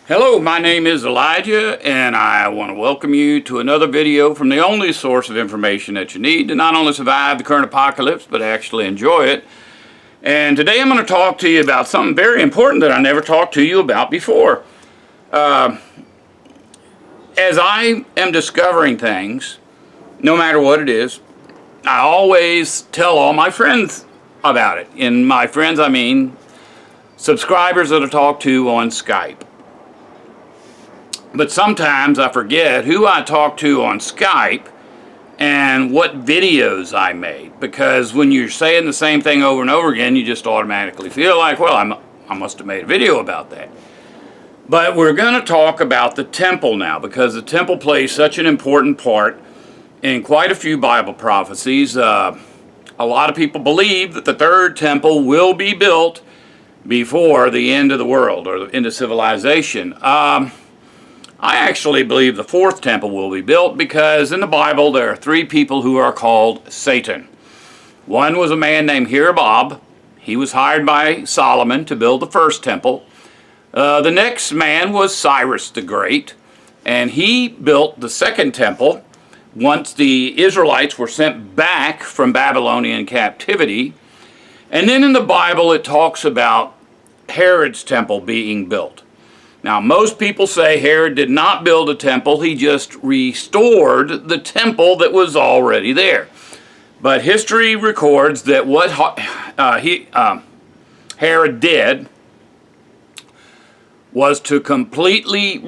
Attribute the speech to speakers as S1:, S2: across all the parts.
S1: Hello, my name is Elijah, and I want to welcome you to another video from the only source of information that you need to not only survive the current apocalypse, but actually enjoy it. And today I'm going to talk to you about something very important that I never talked to you about before. As I am discovering things, no matter what it is, I always tell all my friends about it. And my friends, I mean subscribers that I talk to on Skype. But sometimes I forget who I talk to on Skype and what videos I made. Because when you're saying the same thing over and over again, you just automatically feel like, well, I must have made a video about that. But we're going to talk about the temple now, because the temple plays such an important part in quite a few Bible prophecies. A lot of people believe that the third temple will be built before the end of the world, or the end of civilization. I actually believe the fourth temple will be built, because in the Bible there are three people who are called Satan. One was a man named Jeroboam. He was hired by Solomon to build the first temple. The next man was Cyrus the Great, and he built the second temple once the Israelites were sent back from Babylonian captivity. And then in the Bible it talks about Herod's temple being built. Now, most people say Herod did not build a temple, he just restored the temple that was already there. But history records that what Herod did was to completely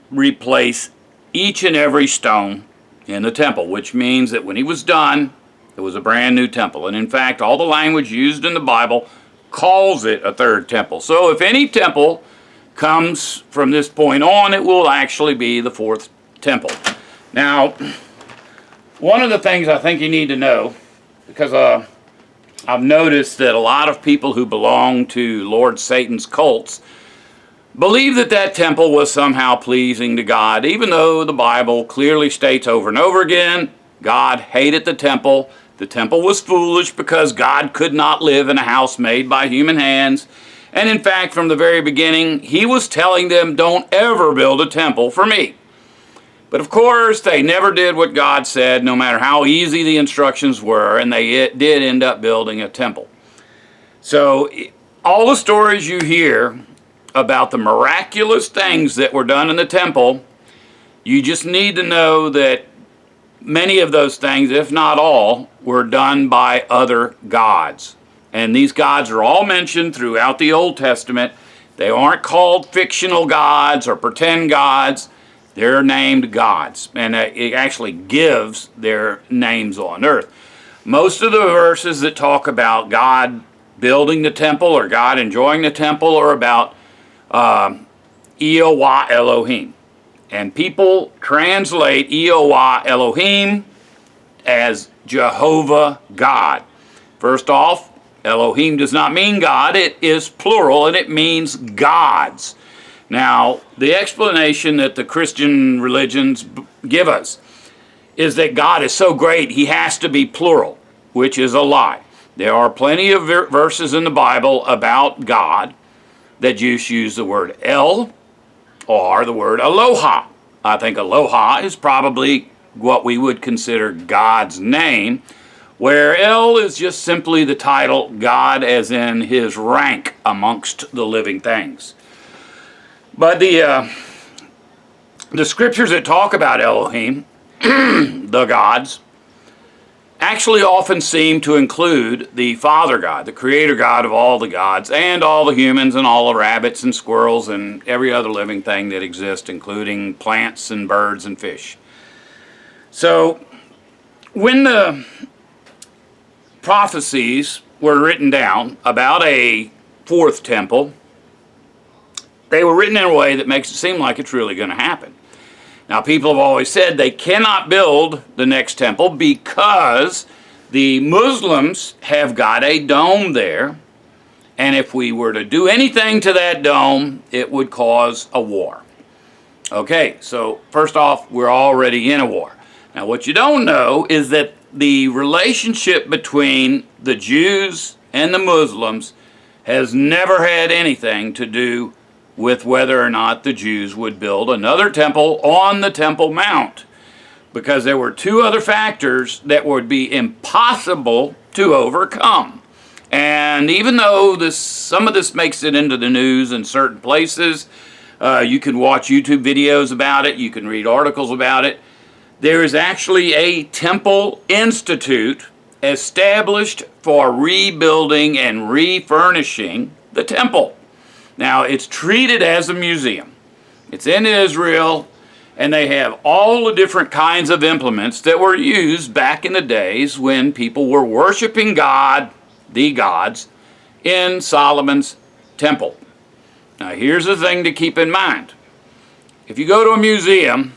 S1: replace each and every stone in the temple, which means that when he was done, it was a brand new temple. And in fact, all the language used in the Bible calls it a third temple. So if any temple comes from this point on, it will actually be the fourth temple. Now, one of the things I think you need to know, because I've noticed that a lot of people who belong to Lord Satan's cults believe that that temple was somehow pleasing to God, even though the Bible clearly states over and over again, God hated the temple. The temple was foolish because God could not live in a house made by human hands. And in fact, from the very beginning, he was telling them, don't ever build a temple for me. But of course, they never did what God said, no matter how easy the instructions were, and they did end up building a temple. So all the stories you hear about the miraculous things that were done in the temple, you just need to know that many of those things, if not all, were done by other gods. And these gods are all mentioned throughout the Old Testament. They aren't called fictional gods or pretend gods. They're named gods. And it actually gives their names on earth. Most of the verses that talk about God building the temple or God enjoying the temple are about Eowah Elohim. And people translate Eowah Elohim as Jehovah God. First off, Elohim does not mean God, it is plural, and it means gods. Now, the explanation that the Christian religions give us is that God is so great, he has to be plural, which is a lie. There are plenty of verses in the Bible about God that just use the word El or the word Aloha. I think Aloha is probably what we would consider God's name, where El is just simply the title God, as in his rank amongst the living things. But the scriptures that talk about Elohim, the gods, actually often seem to include the Father God, the creator God of all the gods, and all the humans and all the rabbits and squirrels and every other living thing that exists, including plants and birds and fish. So when the prophecies were written down about a fourth temple, they were written in a way that makes it seem like it's really going to happen. Now, people have always said they cannot build the next temple because the Muslims have got a dome there, and if we were to do anything to that dome, it would cause a war. Okay, so first off, we're already in a war. Now, what you don't know is that the relationship between the Jews and the Muslims has never had anything to do with whether or not the Jews would build another temple on the Temple Mount, because there were two other factors that would be impossible to overcome. And even though some of this makes it into the news in certain places, you can watch YouTube videos about it, you can read articles about it, there is actually a temple institute established for rebuilding and refurnishing the temple. Now, it's treated as a museum. It's in Israel, and they have all the different kinds of implements that were used back in the days when people were worshiping God, the gods, in Solomon's temple. Now, here's the thing to keep in mind. If you go to a museum,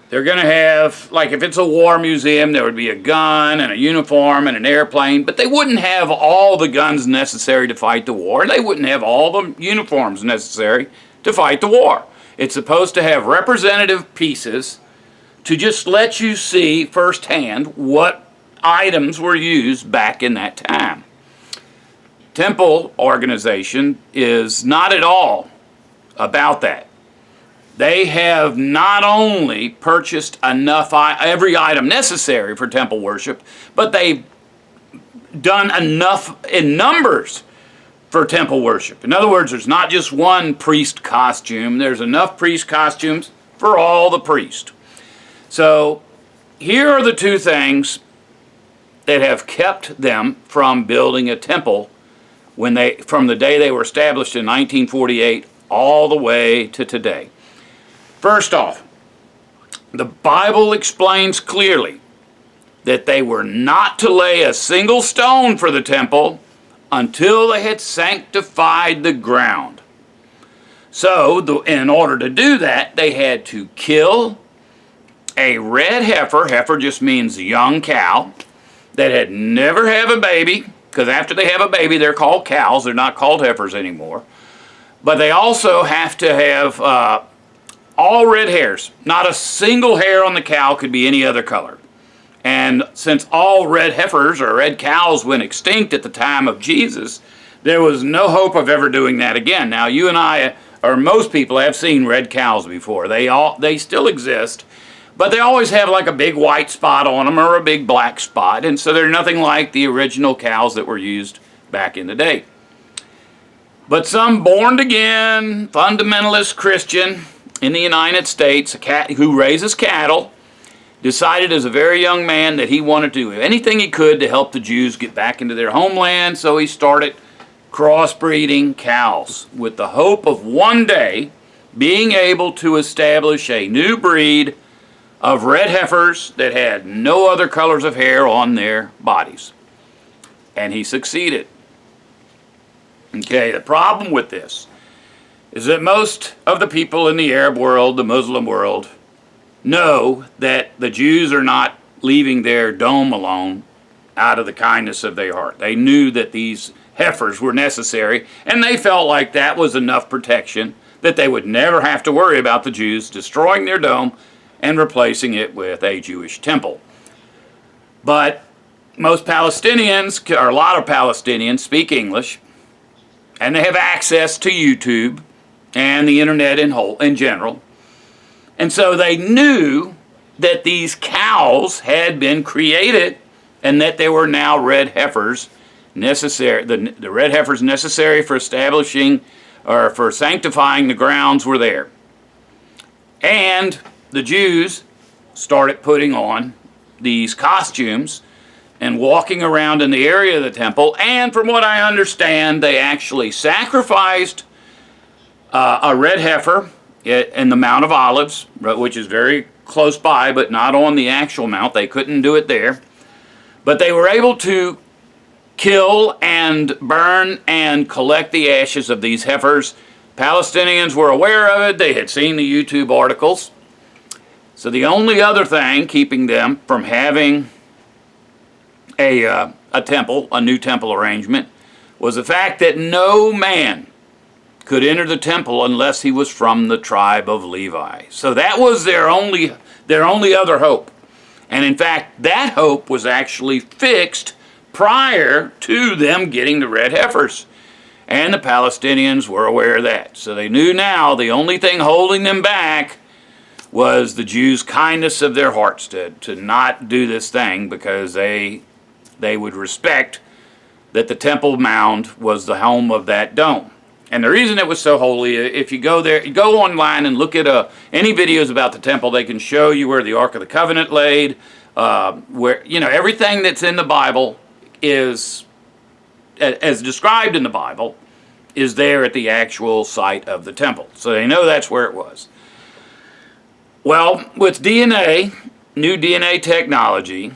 S1: they're going to have, like if it's a war museum, there would be a gun and a uniform and an airplane, but they wouldn't have all the guns necessary to fight the war. They wouldn't have all the uniforms necessary to fight the war. It's supposed to have representative pieces to just let you see firsthand what items were used back in that time. Temple organization is not at all about that. They have not only purchased every item necessary for temple worship, but they've done enough in numbers for temple worship. In other words, there's not just one priest costume, there's enough priest costumes for all the priests. So here are the two things that have kept them from building a temple from the day they were established in 1948 all the way to today. First off, the Bible explains clearly that they were not to lay a single stone for the temple until they had sanctified the ground. So, in order to do that, they had to kill a red heifer. Heifer just means young cow that had never had a baby, because after they have a baby, they're called cows. They're not called heifers anymore. But they also have to have all red hairs. Not a single hair on the cow could be any other color. And since all red heifers or red cows went extinct at the time of Jesus, there was no hope of ever doing that again. Now, you and I, or most people, have seen red cows before. They still exist, but they always have like a big white spot on them or a big black spot, and so they're nothing like the original cows that were used back in the day. But some born-again, fundamentalist Christian in the United States, who raises cattle, decided as a very young man that he wanted to do anything he could to help the Jews get back into their homeland, so he started crossbreeding cows with the hope of one day being able to establish a new breed of red heifers that had no other colors of hair on their bodies. And he succeeded. Okay, the problem with this is that most of the people in the Arab world, the Muslim world, know that the Jews are not leaving their dome alone out of the kindness of their heart. They knew that these heifers were necessary, and they felt like that was enough protection that they would never have to worry about the Jews destroying their dome and replacing it with a Jewish temple. But most Palestinians, or a lot of Palestinians, speak English, and they have access to YouTube and the internet in general. And so they knew that these cows had been created and that there were now red heifers necessary. The red heifers necessary for establishing or for sanctifying the grounds were there. And the Jews started putting on these costumes and walking around in the area of the temple. And from what I understand, they actually sacrificed a red heifer in the Mount of Olives, which is very close by, but not on the actual mount. They couldn't do it there. But they were able to kill and burn and collect the ashes of these heifers. Palestinians were aware of it. They had seen the YouTube articles. So the only other thing keeping them from having a temple, a new temple arrangement, was the fact that no man could enter the temple unless he was from the tribe of Levi. So that was their only other hope. And in fact, that hope was actually fixed prior to them getting the red heifers. And the Palestinians were aware of that. So they knew now the only thing holding them back was the Jews' kindness of their hearts to not do this thing, because they would respect that the Temple Mount was the home of that dome. And the reason it was so holy, if you go there, you go online and look at any videos about the temple, they can show you where the Ark of the Covenant laid, where, everything that's in the Bible is, as described in the Bible, is there at the actual site of the temple. So they know that's where it was. Well, with DNA, new DNA technology,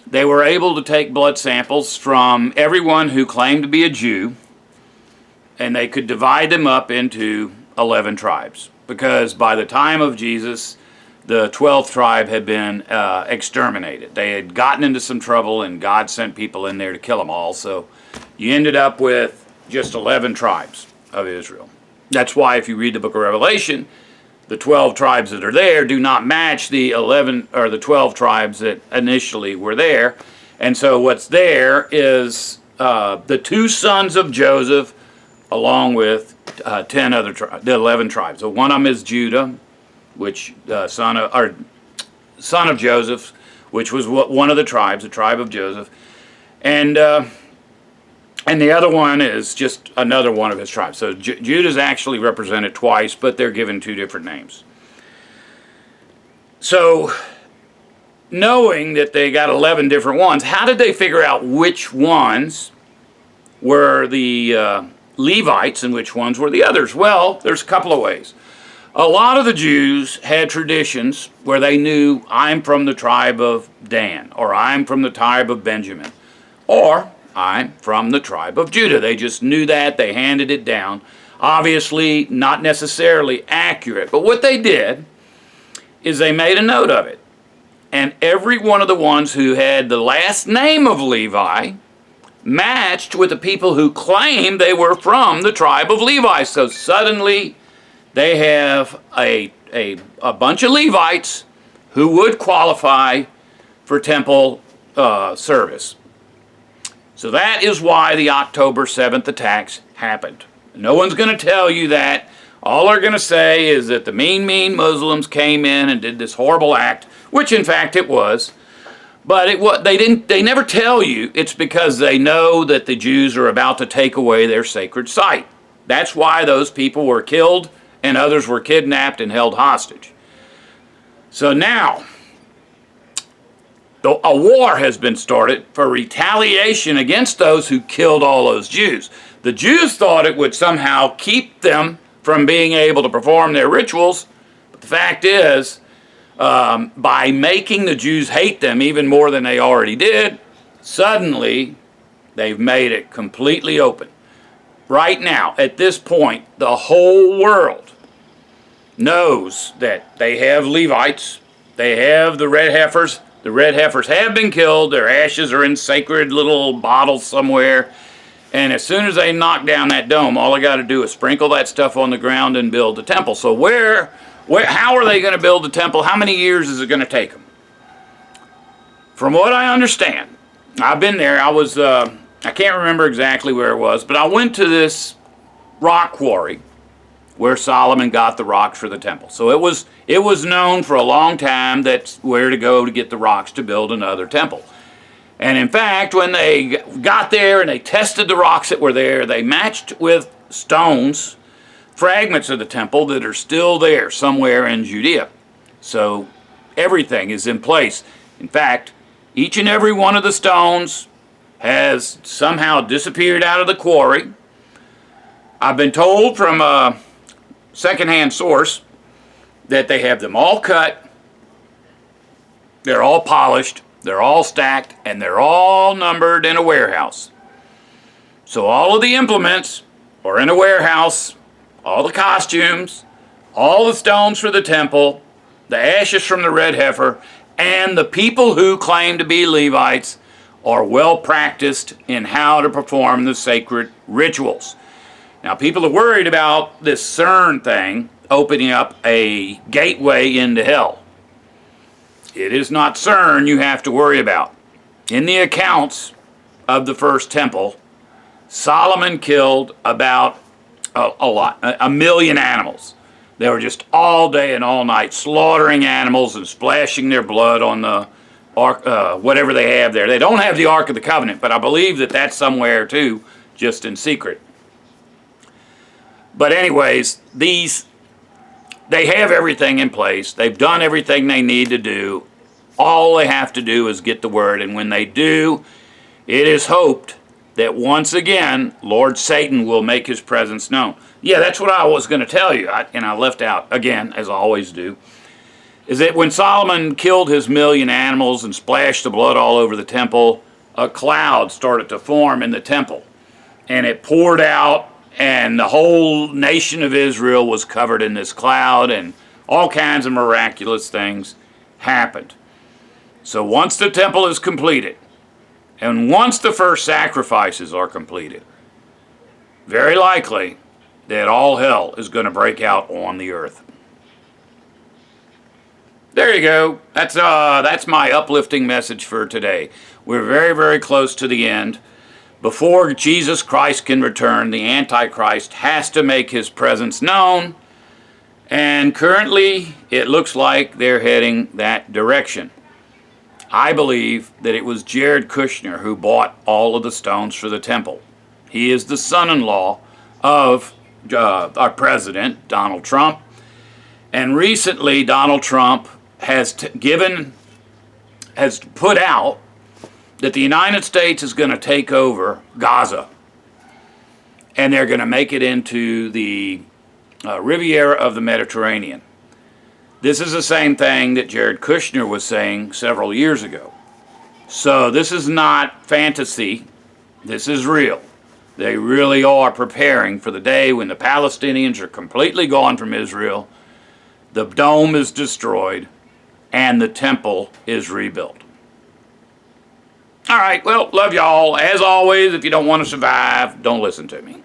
S1: they were able to take blood samples from everyone who claimed to be a Jew, and they could divide them up into 11 tribes. Because by the time of Jesus, the 12th tribe had been exterminated. They had gotten into some trouble, and God sent people in there to kill them all. So you ended up with just 11 tribes of Israel. That's why if you read the book of Revelation, the 12 tribes that are there do not match the 11 or the 12 tribes that initially were there. And so what's there is the 2 sons of Joseph, along with 10 other tribes, the 11 tribes. So one of them is Judah, which son of Joseph, which was one of the tribes, the tribe of Joseph, and the other one is just another one of his tribes. So Judah's actually represented twice, but they're given 2 different names. So, knowing that they got 11 different ones, how did they figure out which ones were the Levites and which ones were the others? Well, there's a couple of ways. A lot of the Jews had traditions where they knew, I'm from the tribe of Dan, or I'm from the tribe of Benjamin, or I'm from the tribe of Judah. They just knew that. They handed it down. Obviously, not necessarily accurate, but what they did is they made a note of it. And every one of the ones who had the last name of Levi matched with the people who claimed they were from the tribe of Levi. So suddenly they have a bunch of Levites who would qualify for temple service. So that is why the October 7th attacks happened. No one's going to tell you that. All they're going to say is that the mean Muslims came in and did this horrible act, which in fact it was. But they never tell you it's because they know that the Jews are about to take away their sacred site. That's why those people were killed and others were kidnapped and held hostage. So now, a war has been started for retaliation against those who killed all those Jews. The Jews thought it would somehow keep them from being able to perform their rituals, but the fact is, by making the Jews hate them even more than they already did, suddenly they've made it completely open. Right now, at this point, the whole world knows that they have Levites, they have the red heifers. The red heifers have been killed, their ashes are in sacred little bottles somewhere, and as soon as they knock down that dome, all they got to do is sprinkle that stuff on the ground and build the temple. So how are they going to build the temple? How many years is it going to take them? From what I understand, I've been there. I can't remember exactly where it was, but I went to this rock quarry where Solomon got the rocks for the temple. So it was known for a long time that's where to go to get the rocks to build another temple. And in fact, when they got there and they tested the rocks that were there, they matched with stones, fragments of the temple that are still there somewhere in Judea. So everything is in place. In fact, each and every one of the stones has somehow disappeared out of the quarry. I've been told from a secondhand source that they have them all cut, they're all polished, they're all stacked, and they're all numbered in a warehouse. So all of the implements are in a warehouse, all the costumes, all the stones for the temple, the ashes from the red heifer, and the people who claim to be Levites are well practiced in how to perform the sacred rituals. Now, people are worried about this CERN thing opening up a gateway into hell. It is not CERN you have to worry about. In the accounts of the first temple, Solomon killed about a lot, 1,000,000 animals. They were just all day and all night slaughtering animals and splashing their blood on the ark, whatever they have there. They don't have the Ark of the Covenant, but I believe that that's somewhere too, just in secret. But anyways, they have everything in place. They've done everything they need to do. All they have to do is get the word, and when they do, it is hoped that once again, Lord Satan will make his presence known. Yeah, that's what I was going to tell you, and I left out, again, as I always do, is that when Solomon killed his 1,000,000 animals and splashed the blood all over the temple, a cloud started to form in the temple, and it poured out, and the whole nation of Israel was covered in this cloud, and all kinds of miraculous things happened. So once the temple is completed, and once the first sacrifices are completed, very likely that all hell is going to break out on the earth. There you go. That's my uplifting message for today. We're very, very close to the end. Before Jesus Christ can return, the Antichrist has to make his presence known, and currently it looks like they're heading that direction. I believe that it was Jared Kushner who bought all of the stones for the temple. He is the son-in-law of our president, Donald Trump, and recently Donald Trump has put out that the United States is going to take over Gaza, and they're going to make it into the Riviera of the Mediterranean. This is the same thing that Jared Kushner was saying several years ago. So this is not fantasy. This is real. They really are preparing for the day when the Palestinians are completely gone from Israel, the dome is destroyed, and the temple is rebuilt. All right, well, love y'all. As always, if you don't want to survive, don't listen to me.